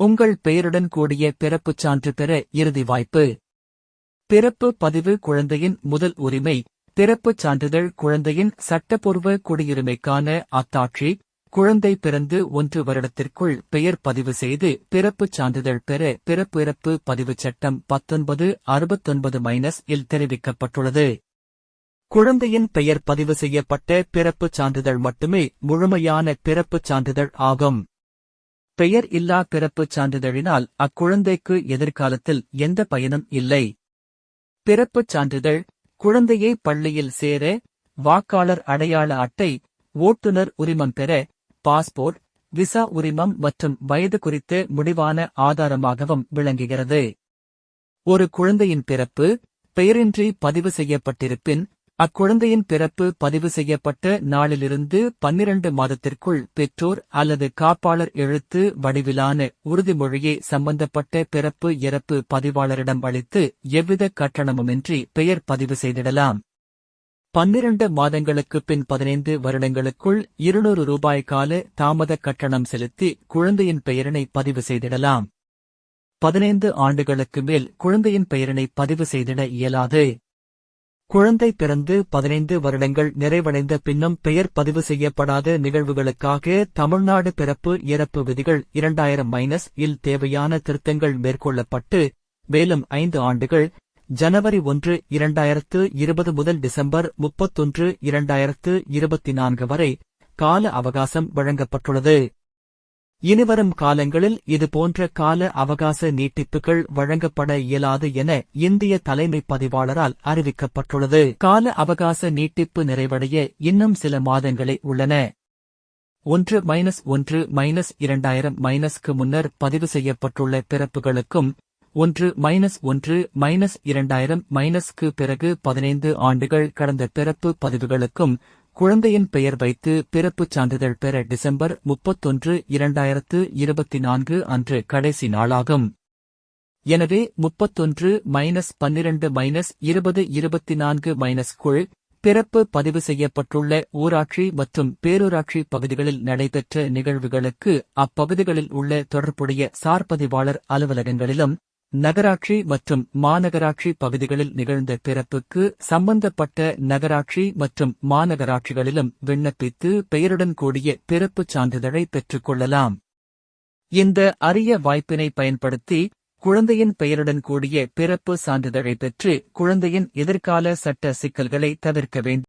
உங்கள் பெயருடன் கூடிய பிறப்புச் சான்று பெற இறுதி வாய்ப்பு. பிறப்பு பதிவு குழந்தையின் முதல் உரிமை. பிறப்புச் சான்றிதழ் குழந்தையின் சட்டப்பூர்வ குடியுரிமைக்கான அத்தாட்சி. குழந்தை பிறந்து 1 வருடத்திற்குள் பெயர் பதிவு செய்து பிறப்புச் சான்றிதழ் பெற பிறப்பு பதிவுச் சட்டம் 1969-இல் தெரிவிக்கப்பட்டுள்ளது. குழந்தையின் பெயர் பதிவு செய்யப்பட்ட பிறப்புச் சான்றிதழ் மட்டுமே முழுமையான பிறப்புச் சான்றிதழ் ஆகும். பெயர் இல்லா பிறப்புச் சான்றிதழினால் அக்குழந்தைக்கு எதிர்காலத்தில் எந்த பயனும் இல்லை. பிறப்புச் சான்றிதழ் குழந்தையை பள்ளியில் சேர, வாக்காளர் அடையாள அட்டை, ஓட்டுநர் உரிமம் பெற, பாஸ்போர்ட், விசா உரிமம் மற்றும் வயது குறித்த முடிவான ஆதாரமாகவும் விளங்குகிறது. ஒரு குழந்தையின் பிறப்பு பெயரின்றி பதிவு செய்யப்பட்டிருப்பின், அக்குழந்தையின் பிறப்பு பதிவு செய்யப்பட்ட நாளிலிருந்து 12 மாதத்திற்குள் பெற்றோர் அல்லது காப்பாளர் எழுத்து வடிவிலான உறுதிமொழியை சம்பந்தப்பட்ட பிறப்பு இறப்பு பதிவாளரிடம் அளித்து எவ்வித கட்டணமுமின்றி பெயர் பதிவு செய்திடலாம். 12 மாதங்களுக்குப் பின் 15 வருடங்களுக்குள் ₹200 கால தாமத கட்டணம் செலுத்தி குழந்தையின் பெயரினை பதிவு செய்திடலாம். 15 ஆண்டுகளுக்கு மேல் குழந்தையின் பெயரினை பதிவு செய்திட இயலாது. குழந்தை பிறந்து 15 வருடங்கள் நிறைவடைந்த பின்னும் பெயர் பதிவு செய்யப்படாத நிகழ்வுகளுக்காக தமிழ்நாடு பிறப்பு இறப்பு விதிகள் 2000-இல் தேவையான திருத்தங்கள் மேற்கொள்ளப்பட்டு, மேலும் 5 ஆண்டுகள், ஜனவரி 1, 2020 முதல் டிசம்பர் 31, 2024 வரை கால அவகாசம் வழங்கப்பட்டுள்ளது. இனிவரும் காலங்களில் இதுபோன்ற கால அவகாச நீட்டிப்புகள் வழங்கப்பட இயலாது என இந்திய தலைமை பதிவாளரால் அறிவிக்கப்பட்டுள்ளது. கால அவகாச நீட்டிப்பு நிறைவடைய இன்னும் சில மாதங்களே உள்ளன. 1-1-2000-க்கு முன்னர் பதிவு செய்யப்பட்டுள்ள பிறப்புகளுக்கும் 1-1-2000-க்கு பிறகு 15 ஆண்டுகள் கடந்த பிறப்பு பதிவுகளுக்கும் குழந்தையின் பெயர் வைத்து பிறப்புச் சான்றிதழ் பெற டிசம்பர் 31, 2024 அன்று கடைசி நாளாகும். எனவே 31-12-2024 பிறப்பு பதிவு செய்யப்பட்டுள்ள ஊராட்சி மற்றும் பேரூராட்சி பகுதிகளில் நடைபெற்ற நிகழ்வுகளுக்கு அப்பகுதிகளில் உள்ள தொடர்புடைய சார்பதிவாளர் அலுவலகங்களிலும், நகராட்சி மற்றும் மாநகராட்சி பகுதிகளில் நிகழ்ந்த பிறப்புக்கு சம்பந்தப்பட்ட நகராட்சி மற்றும் மாநகராட்சிகளிலும் விண்ணப்பித்து பெயருடன் கூடிய பிறப்புச் சான்றிதழை பெற்றுக் கொள்ளலாம். இந்த அரிய வாய்ப்பினை பயன்படுத்தி குழந்தையின் பெயருடன் கூடிய பிறப்பு சான்றிதழை பெற்று குழந்தையின் எதிர்கால சட்ட சிக்கல்களை தவிர்க்க வேண்டும்.